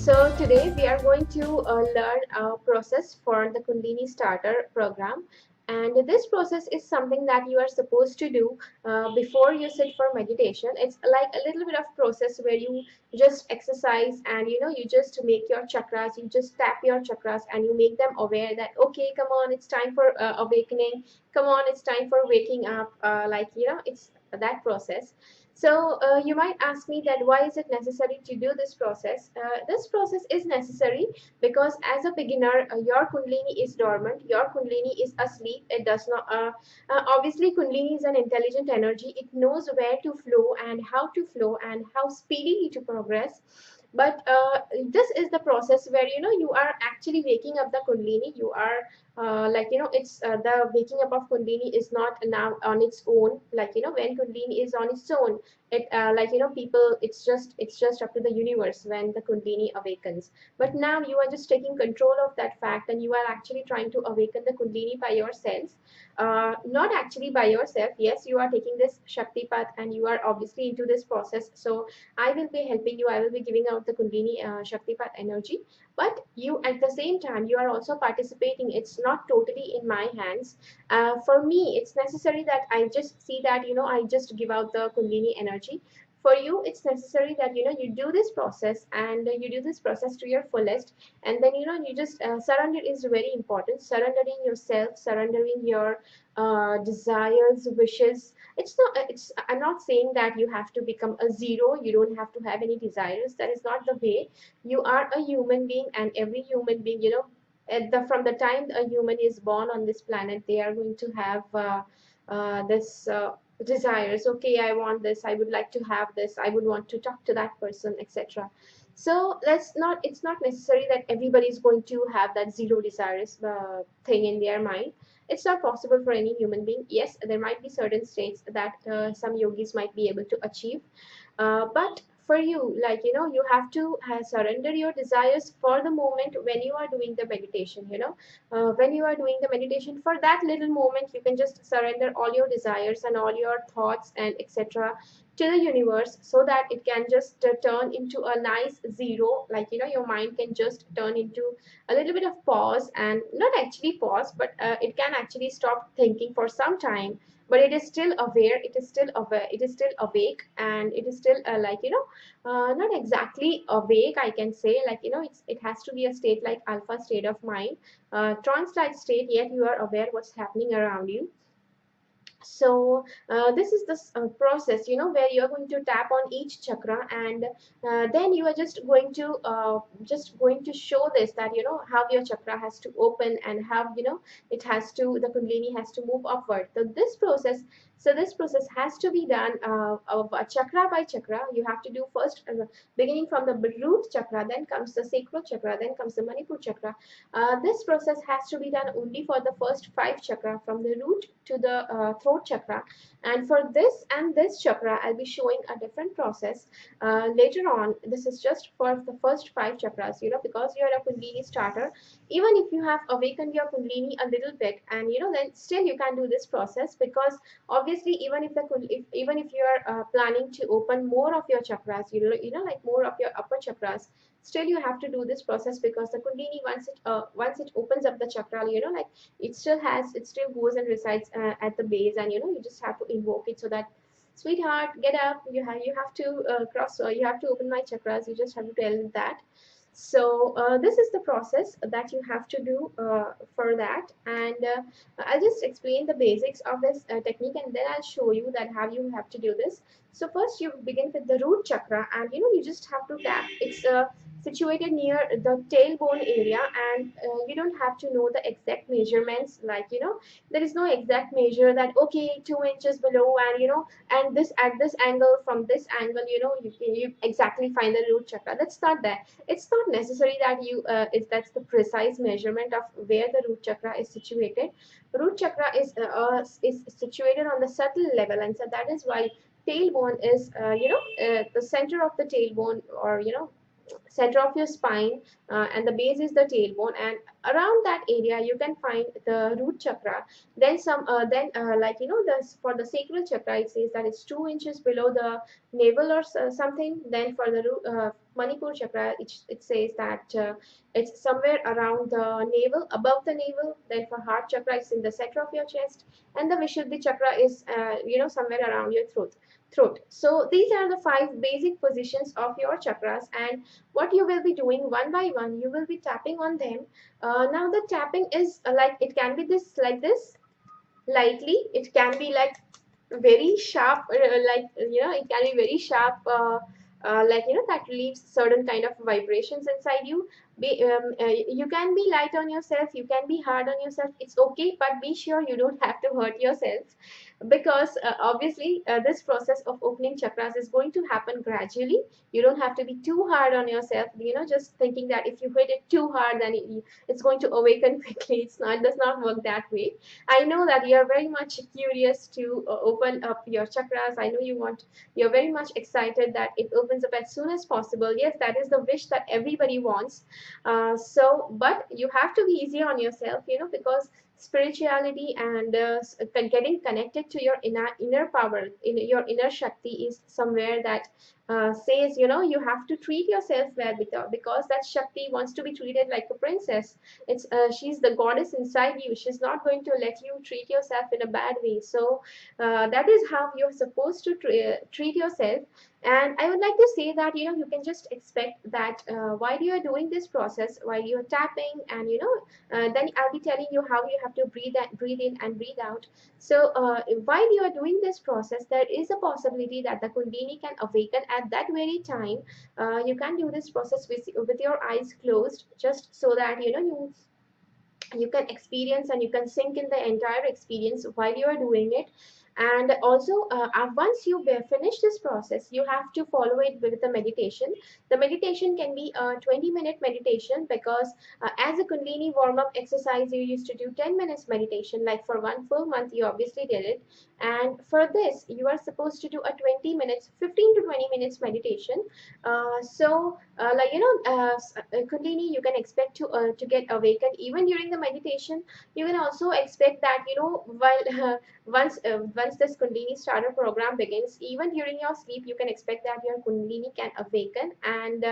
So today we are going to learn a process for the Kundalini starter program, and this process is something that you are supposed to do before you sit for meditation. It's like a little bit of process where you just exercise and you just make your chakras, you just tap your chakras and you make them aware that okay, come on, it's time for awakening, come on, it's time for waking up, it's that process. So you might ask me that why is it necessary to do this process? This process is necessary because as a beginner, your Kundalini is dormant, your Kundalini is asleep. It does not. Obviously, Kundalini is an intelligent energy. It knows where to flow and how speedily to progress. But this is the process where you are actually waking up the Kundalini. You are it's the waking up of Kundalini is not now on its own. When Kundalini is on its own, it people, it's just up to the universe when the Kundalini awakens. But now you are just taking control of that fact and you are actually trying to awaken the Kundalini by yourself. Not actually by yourself. Yes, you are taking this Shaktipat and you are obviously into this process. So I will be helping you. I will be giving out the Kundalini Shaktipat energy, but you at the same time you are also participating. It's not totally in my hands. For me, it's necessary that I just see that I just give out the Kundalini energy. For you, it's necessary that you do this process and you do this process to your fullest, and then you just surrender is very important. Surrendering yourself, surrendering your desires, wishes. I'm not saying that you have to become a zero, you don't have to have any desires. That is not the way. You are a human being, and every human being, from the time a human is born on this planet, they are going to have this desires. Okay, I want this, I would like to have this, I would want to talk to that person, etc. So let's not, it's not necessary that everybody is going to have that zero desires thing in their mind. It's not possible for any human being. Yes, there might be certain states that some yogis might be able to achieve, but for you, you have to surrender your desires for the moment when you are doing the meditation. When you are doing the meditation, for that little moment you can just surrender all your desires and all your thoughts and etc. to the universe, so that it can just turn into a nice zero. Your mind can just turn into a little bit of pause, and not actually pause, but it can actually stop thinking for some time, but it is still aware, it is still aware, it is still awake, and it is still not exactly awake, I can say. It has to be a state like alpha state of mind, trance like state, yet you are aware what's happening around you. So this is the process, where you're going to tap on each chakra, and then you are just going to show this, that how your chakra has to open, and how it has to, the Kundalini has to move upward. So this process has to be done of chakra by chakra. You have to do first, beginning from the root chakra, then comes the sacral chakra, then comes the Manipur chakra. This process has to be done only for the first 5 chakra, from the root to the throat chakra. And for this and this chakra, I'll be showing a different process later on. This is just for the first 5 chakras, because you're a Kundalini starter. Even if you have awakened your Kundalini a little bit, and then still you can do this process, because obviously even if you are planning to open more of your chakras, like more of your upper chakras, still you have to do this process, because the Kundalini, once it opens up the chakra, like it still goes and resides at the base, and you just have to invoke it, so that sweetheart, get up, you have to you have to open my chakras. You just have to tell that. So this is the process that you have to do for that, and I'll just explain the basics of this technique, and then I'll show you that how you have to do this. So first you begin with the root chakra, and you just have to tap. It's situated near the tailbone area, and you don't have to know the exact measurements. There is no exact measure that okay, 2 inches below, and and this at this angle, from this angle, you exactly find the root chakra. That's not that. It's not necessary that that's the precise measurement of where the root chakra is situated. Root chakra is situated on the subtle level, and so that is why tailbone is the center of the tailbone, or center of your spine, and the base is the tailbone, and around that area you can find the root chakra. Then like the for the sacral chakra, it says that it's 2 inches below the navel or something. Then for the Manipur chakra, it says that it's somewhere around the navel, above the navel. Then for heart chakra, it's in the center of your chest, and the Vishuddhi chakra is somewhere around your throat. So these are the 5 basic positions of your chakras, and what you will be doing one by one, you will be tapping on them. Now the tapping is like, it can be this like this lightly, it can be like very sharp, like it can be very sharp, like that leaves certain kind of vibrations inside you. You can be light on yourself, you can be hard on yourself, it's okay, but be sure you don't have to hurt yourself, because obviously this process of opening chakras is going to happen gradually. You don't have to be too hard on yourself, just thinking that if you hit it too hard, then it's going to awaken quickly. Does not work that way. I know that you're very much curious to open up your chakras. I know you're very much excited that it opens up as soon as possible. Yes, that is the wish that everybody wants. But you have to be easy on yourself, because spirituality and getting connected to your inner power, in your inner Shakti, is somewhere that says, you have to treat yourself well, because that Shakti wants to be treated like a princess. She's the goddess inside you. She's not going to let you treat yourself in a bad way. So that is how you're supposed to treat yourself. And I would like to say that you can just expect that while you are doing this process, while you're tapping, and then I'll be telling you how you have to breathe in and breathe out. So while you are doing this process, there is a possibility that the Kundalini can awaken at that very time. You can do this process with your eyes closed, just so that you can experience and you can sink in the entire experience while you are doing it. And also, once you finish this process, you have to follow it with the meditation. The meditation can be a 20-minute meditation, because as a Kundalini warm-up exercise, you used to do 10 minutes meditation. Like for 1 full month, you obviously did it. And for this, you are supposed to do a 20 minutes, 15 to 20 minutes meditation. Kundalini, you can expect to get awakened even during the meditation. You can also expect that while once this Kundalini starter program begins, even during your sleep, you can expect that your Kundalini can awaken. And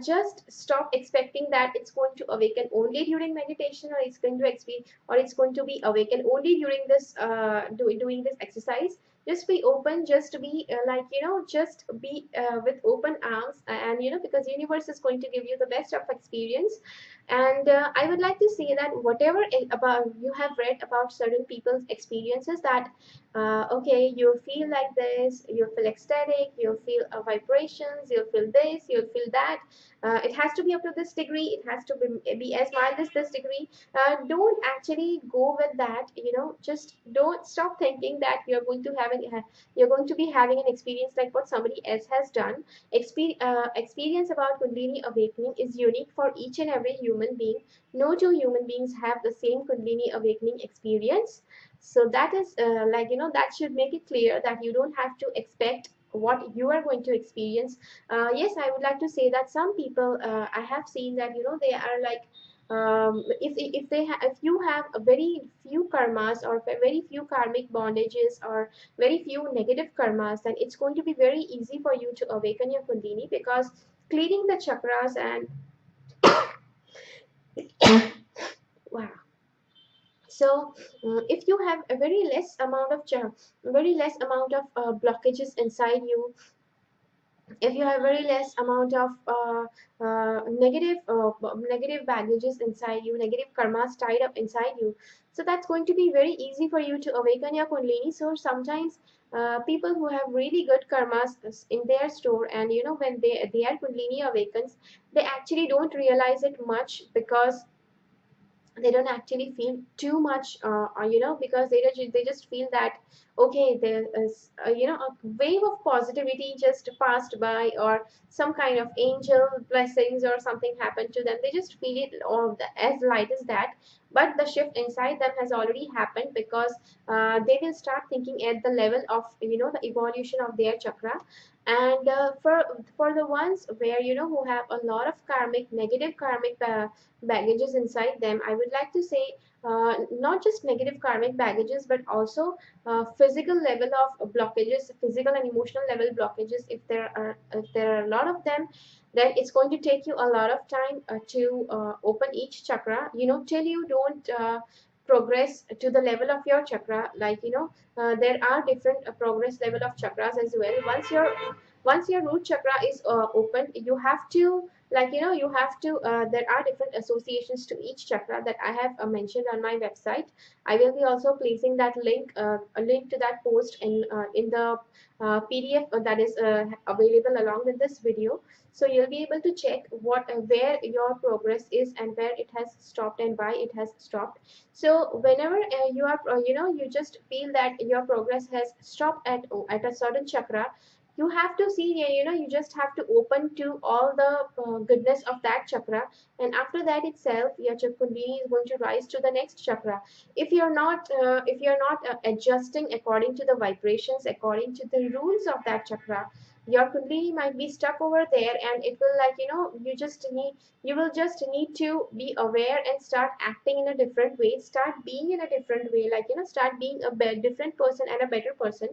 just stop expecting that it's going to awaken only during meditation, or it's going to be awakened only during this doing this exercise. Just be open, just be just be with open arms, and because universe is going to give you the best of experience. And I would like to say that whatever about you have read about certain people's experiences, that okay, you feel like this, you feel ecstatic, you feel vibrations, you feel this, you feel that, it has to be up to this degree, it has to be as mild as this degree. Don't actually go with that. Just don't stop thinking that you're going to be having an experience like what somebody else has done. Experience about Kundalini awakening is unique for each and every human being. No two human beings have the same Kundalini awakening experience. So that is that should make it clear that you don't have to expect what you are going to experience. Yes, I would like to say that some people, I have seen that they are like, if you have a very few karmas, or very few karmic bondages, or very few negative karmas, then it's going to be very easy for you to awaken your Kundalini, because cleaning the chakras and wow. So if you have a very less amount of blockages inside you, if you have very less amount of negative baggages inside you, negative karmas tied up inside you, so that's going to be very easy for you to awaken your Kundalini. So sometimes people who have really good karmas in their store, and when their Kundalini awakens, they actually don't realize it much, because they don't actually feel too much, because they just feel that okay, there is a wave of positivity just passed by, or some kind of angel blessings or something happened to them. They just feel it all as light as that. But the shift inside them has already happened, because they will start thinking at the level of the evolution of their chakra. And for the ones where who have a lot of karmic negative karmic baggages inside them, I would like to say, not just negative karmic baggages, but also physical level of blockages, physical and emotional level blockages. If there are a lot of them, then it's going to take you a lot of time to open each chakra, till you don't progress to the level of your chakra. Like there are different progress level of chakras as well. Once your root chakra is open, you have to, there are different associations to each chakra that I have mentioned on my website. I will be also placing that link, a link to that post in the PDF that is available along with this video. So you'll be able to check where your progress is and where it has stopped and why it has stopped. So whenever you are, you just feel that your progress has stopped at a certain chakra, you have to see, you just have to open to all the goodness of that chakra, and after that itself your kundalini is going to rise to the next chakra. If you're not adjusting according to the vibrations, according to the rules of that chakra, your kundalini might be stuck over there, and it will, you will just need to be aware and start acting in a different way, start being in a different way, start being a different person and a better person.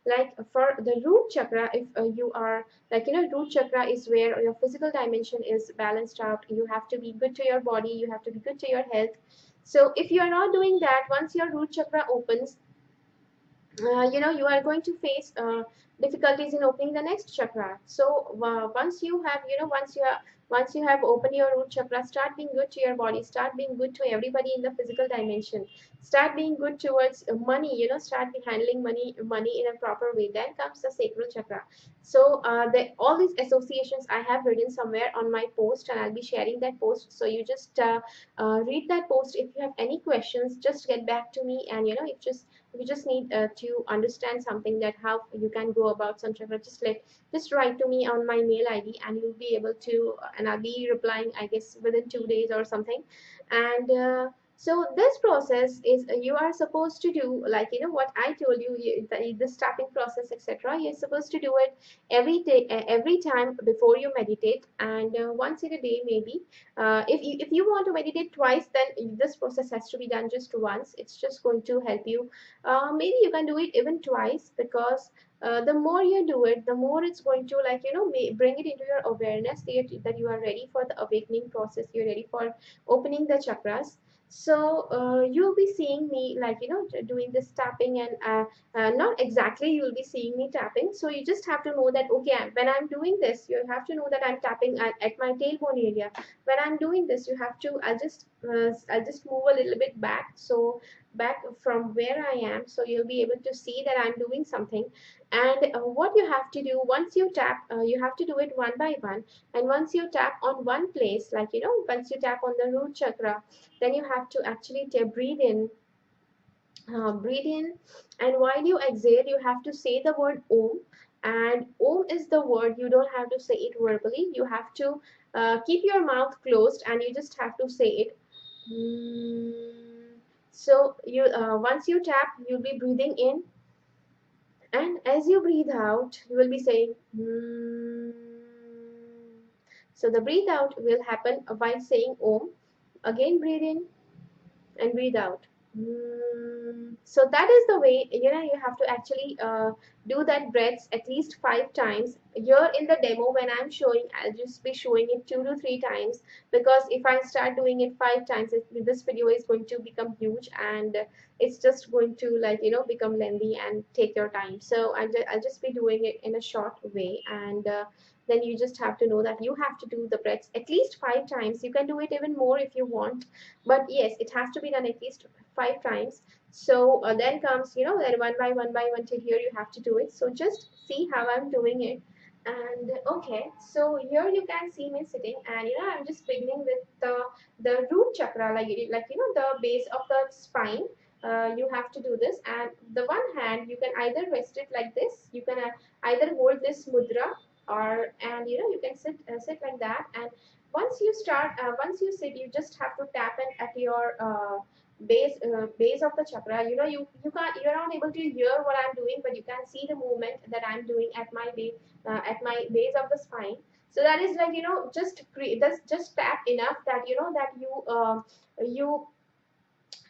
Like for the root chakra, if you are, root chakra is where your physical dimension is balanced out. You have to be good to your body, you have to be good to your health. So if you are not doing that, once your root chakra opens, you are going to face difficulties in opening the next chakra. So once you have, once you have opened your root chakra, start being good to your body, start being good to everybody in the physical dimension, start being good towards money, start be handling money in a proper way. Then comes the sacral chakra. So all these associations I have written somewhere on my post, and I'll be sharing that post. So you just read that post. If you have any questions, just get back to me, and if you just need to understand something, that how you can go about some chakra, just write to me on my mail ID, and you'll be able to, and I'll be replying, I guess, within 2 days or something. And so this process is, you are supposed to do, what I told you, the tapping process, etc. You're supposed to do it every day, every time before you meditate, and once in a day maybe. If you want to meditate twice, then this process has to be done just once. It's just going to help you. Maybe you can do it even twice, because the more you do it, the more it's going to, bring it into your awareness, that you are ready for the awakening process, you're ready for opening the chakras. So you'll be seeing me, doing this tapping, and not exactly you'll be seeing me tapping. So you just have to know that, okay, when I'm doing this, you have to know that I'm tapping at my tailbone area. When I'm doing this, you have to, I'll just move a little bit back, so back from where I am, so you'll be able to see that I'm doing something. And what you have to do, once you tap, you have to do it one by one. And once you tap on one place, once you tap on the root chakra, then you have to actually breathe in, and while you exhale, you have to say the word Om. And Om is the word, you don't have to say it verbally, you have to keep your mouth closed, and you just have to say it. So once you tap, you'll be breathing in, and as you breathe out, you will be saying So the breathe out will happen while saying Om. Again, breathe in and breathe out. So that is the way, you have to actually do that breaths at least 5 times. Here in the demo, when I'm showing, I'll just be showing it 2 to 3 times, because if I start doing it 5 times, this video is going to become huge, and it's just going to, become lengthy and take your time. So I'll just be doing it in a short way, and then you just have to know that you have to do the breaths at least 5 times. You can do it even more if you want, but yes, it has to be done at least 5 times. So then comes, then one by one till here you have to do it. So just see how I'm doing it. And okay, so here you can see me sitting, and I'm just beginning with the root chakra, the base of the spine. you have to do this. And the one hand you can either rest it like this, you can either hold this mudra, or and you can sit like that. And once you sit, you just have to tap in at your base of the chakra. You're not able to hear what I'm doing, but you can see the movement that I'm doing at my base of the spine. So that is like, just tap enough that that you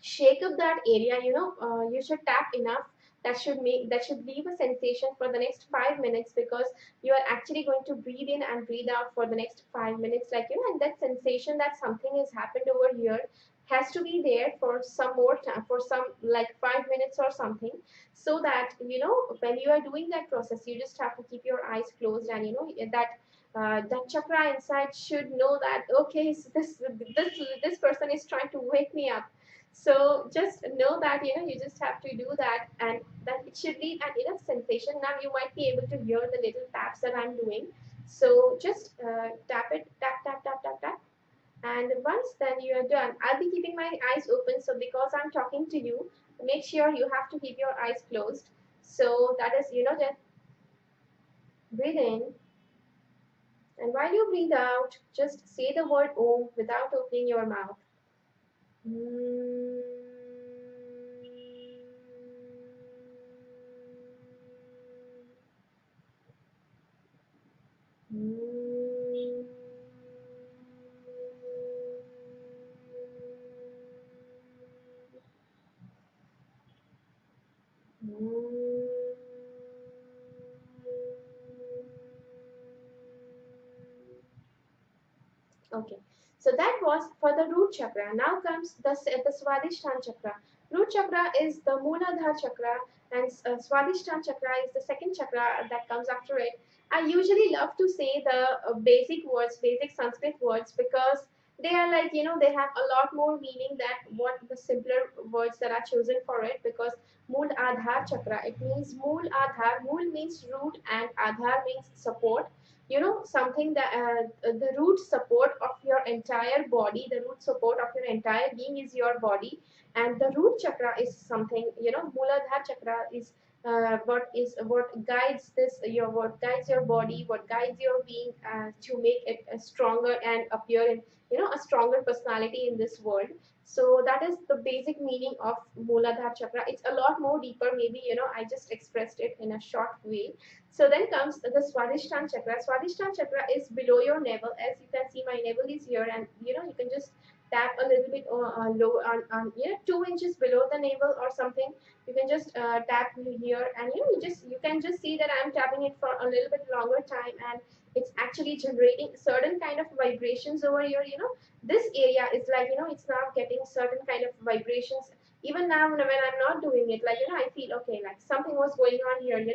shake up that area. You should tap enough that should leave a sensation for the next 5 minutes, because you are actually going to breathe in and breathe out for the next 5 minutes, like, and that sensation that something has happened over here has to be there for some more time, for some like 5 minutes or something. So that when you are doing that process, you just have to keep your eyes closed, and that chakra inside should know that, okay, so this person is trying to wake me up. So just know that you just have to do that, and that it should leave an enough sensation. Now you might be able to hear the little taps that I'm doing. So just tap it, tap, tap, tap, tap, tap. And once then you are done, I'll be keeping my eyes open. So because I'm talking to you, make sure you have to keep your eyes closed. So that is, just breathe in. And while you breathe out, just say the word Om without opening your mouth. Okay, so that was for the root chakra. Now comes the Swadhisthana chakra. Root chakra is the Mooladhara chakra, and Swadhisthana chakra is the second chakra that comes after it. I usually love to say the basic words, basic Sanskrit words, because they are like, they have a lot more meaning than what the simpler words that are chosen for it. Because Mool Adhar chakra, it means Mool Adhar. Mool means root, and Adhar means support. Something that the root support of your entire body, the root support of your entire being is your body. And the root chakra is something, Mooladhara chakra is what guides what guides your body, what guides your being, to make it stronger and appear in a stronger personality in this world. So that is the basic meaning of Mooladhara chakra. It's a lot more deeper. Maybe I just expressed it in a short way. So then comes the Swadhisthana chakra. Swadhisthana chakra is below your navel. As you can see, my navel is here, and you can just tap a little bit low on 2 inches below the navel or something. You can just tap here, and you can just see that I'm tapping it for a little bit longer time, and it's actually generating certain kind of vibrations over here. This area is like, it's now getting certain kind of vibrations. Even now when I'm not doing it, like, I feel okay, like something was going on here.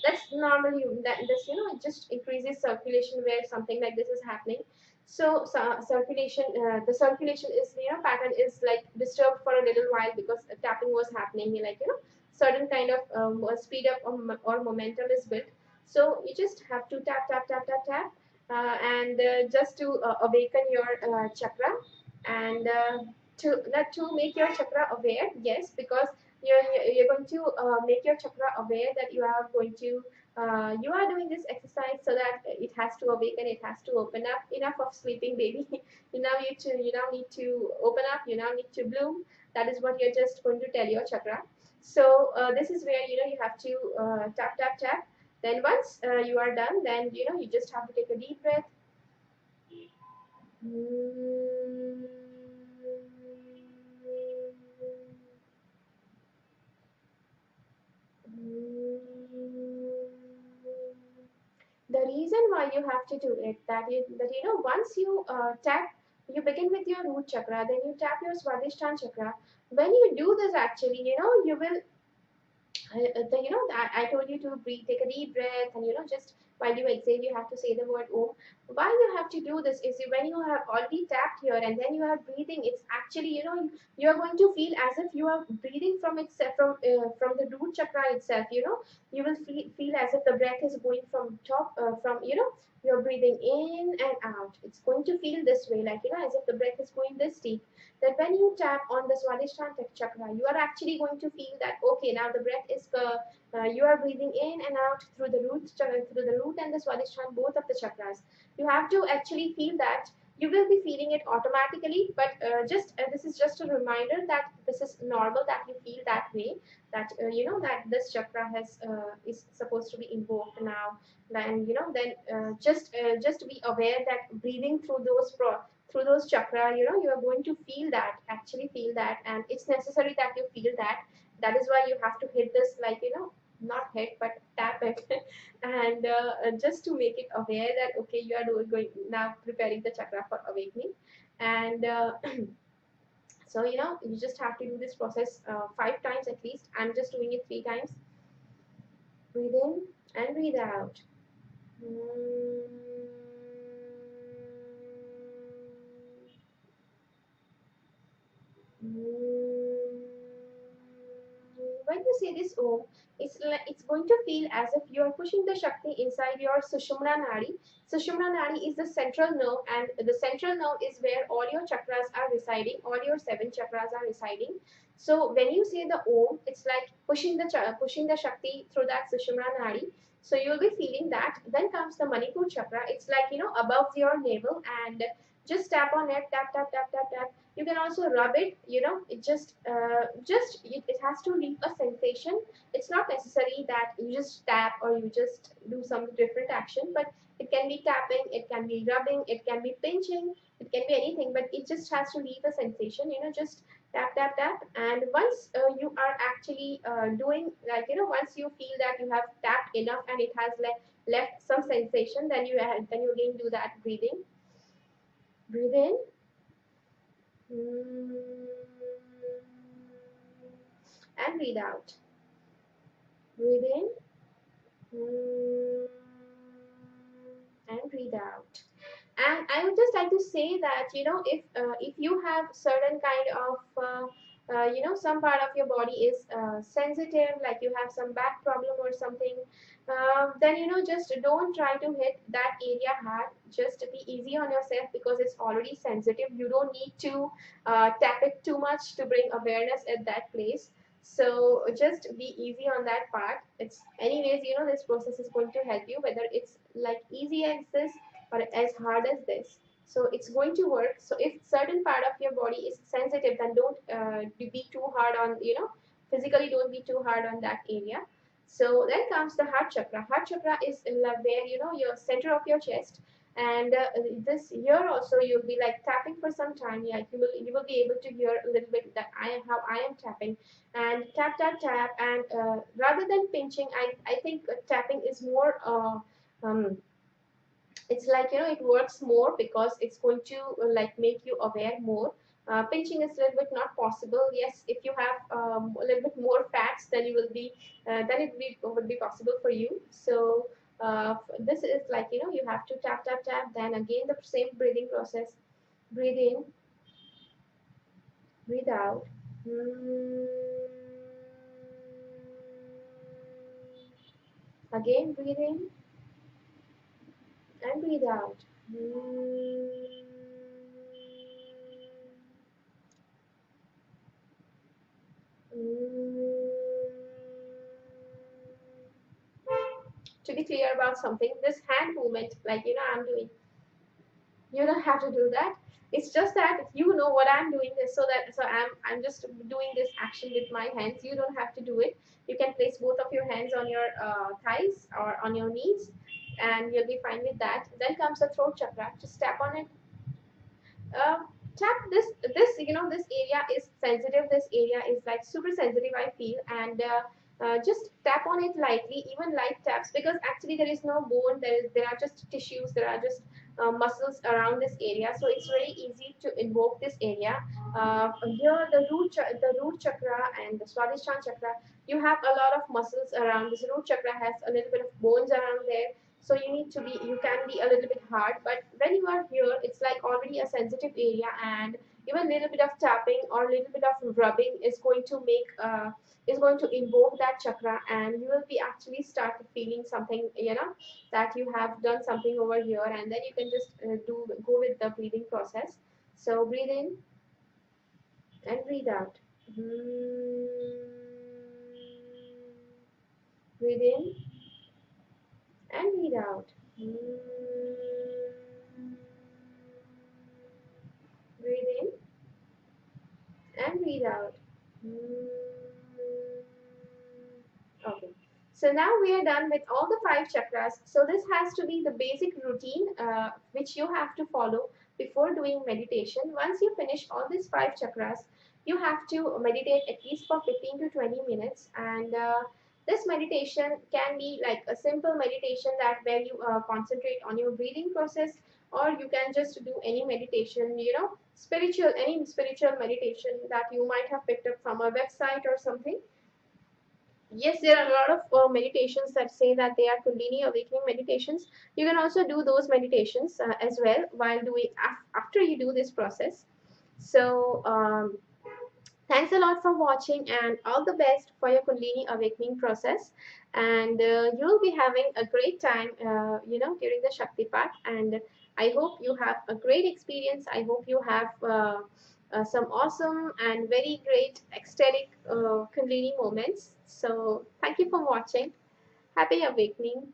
That's normally that this it just increases circulation where something like this is happening. So circulation, the circulation is, pattern is like disturbed for a little while, because tapping was happening, like, certain kind of speed up or momentum is built. So you just have to tap, tap, tap, tap, tap, and just to awaken your chakra, and to make your chakra aware. Yes, because you're going to make your chakra aware that you are doing this exercise, so that it has to awaken, it has to open up. Enough of sleeping, baby. You now need to open up, you now need to bloom. That is what you're just going to tell your chakra. So this is where you have to tap, tap, tap. Then once you are done, then you just have to take a deep breath. The reason why you have to do it, once you tap, you begin with your root chakra, then you tap your Swadhisthana chakra. When you do this, actually, you will I told you to breathe, take a deep breath, and just while you exhale you have to say the word Om. Why you have to do this is when you have already tapped here and then you are breathing, it's actually, you are going to feel as if you are breathing from itself, from the root chakra itself. You will feel as if the breath is going from top, from, you're breathing in and out. It's going to feel this way, like, as if the breath is going this deep. That when you tap on the Swadhisthana chakra, you are actually going to feel that, okay, now the breath is, you are breathing in and out through the root chakra, through the root and the Swadhisthana, both of the chakras. You have to actually feel that. You will be feeling it automatically, but just this is just a reminder that this is normal that you feel that way, that that this chakra has is supposed to be invoked now. Then just be aware that breathing through through those chakra, you are going to feel that, actually feel that, and it's necessary that you feel that. That is why you have to hit this, like, not hit but tap it and just to make it aware that, okay, you are going now, preparing the chakra for awakening. And so you just have to do this process 5 times at least. I'm just doing it 3 times. Breathe in and breathe out. Mm. When you say this Om, it's going to feel as if you are pushing the Shakti inside your Sushumna Nadi. Sushumna Nadi is the central nerve, and the central nerve is where all your chakras are residing, all your 7 chakras are residing. So when you say the Om, it's like pushing the Shakti through that Sushumna Nadi. So you'll be feeling that. Then comes the Manipur chakra. It's like, above your navel, and just tap on it, tap, tap, tap, tap, tap. You can also rub it. It it has to leave a sensation. It's not necessary that you just tap or you just do some different action, but it can be tapping, it can be rubbing, it can be pinching, it can be anything, but it just has to leave a sensation. Just tap, tap, tap. And once you are actually doing, like, once you feel that you have tapped enough and it has left some sensation, then you again do that breathing. Breathe in. And breathe out. Breathe in. And breathe out. And I would just like to say that, if you have certain kind of some part of your body is sensitive, like you have some back problem or something, then just don't try to hit that area hard. Just be easy on yourself, because it's already sensitive. You don't need to tap it too much to bring awareness at that place. So just be easy on that part. It's anyways, this process is going to help you, whether it's like easy as this or as hard as this. So it's going to work. So if certain part of your body is sensitive, then don't be too hard on, physically don't be too hard on that area. So then comes the heart chakra. Heart chakra is where, your center of your chest. And this here also you'll be like tapping for some time. Yeah, you will be able to hear a little bit that how I am tapping, and tap, tap, tap. And rather than pinching, I think tapping is more it's like, it works more, because it's going to like make you aware more. Pinching is a little bit not possible. Yes, if you have a little bit more fats, then you will be then would be possible for you. So this is like, you have to tap, tap, tap. Then again the same breathing process. Breathe in, breathe out. Hmm. Again breathe in and breathe out. To be clear about something, this hand movement, like, I'm doing, you don't have to do that. It's just that you know what I'm doing this, so I'm just doing this action with my hands. You don't have to do it. You can place both of your hands on your thighs or on your knees, and you'll be fine with that. Then comes the throat chakra. Just tap on it. uh, Tap this this area is sensitive. This area is like super sensitive, I feel. And just tap on it lightly, even light taps, because actually there is no bone. There are just tissues, there are just muscles around this area, so it's very easy to invoke this area. Here the root chakra and the Swadhisthana chakra, you have a lot of muscles around. This root chakra has a little bit of bones around there. So you can be a little bit hard, but when you are here, it's like already a sensitive area, and even a little bit of tapping or a little bit of rubbing is going to invoke that chakra, and you will be actually start feeling something, that you have done something over here, and then you can just go with the breathing process. So breathe in and breathe out. Hmm. Breathe in and breathe out. Hmm. Breathe in and breathe out. Hmm. Okay. So now we are done with all the five chakras. So this has to be the basic routine which you have to follow before doing meditation. Once you finish all these five chakras, you have to meditate at least for 15 to 20 minutes. And this meditation can be like a simple meditation that where you concentrate on your breathing process, or you can just do any meditation, any spiritual meditation that you might have picked up from a website or something. Yes, there are a lot of meditations that say that they are Kundalini awakening meditations. You can also do those meditations as well while after you do this process. So thanks a lot for watching, and all the best for your Kundalini awakening process. And you'll be having a great time, during the Shaktipat. And I hope you have a great experience. I hope you have some awesome and very great ecstatic Kundalini moments. So thank you for watching. Happy awakening.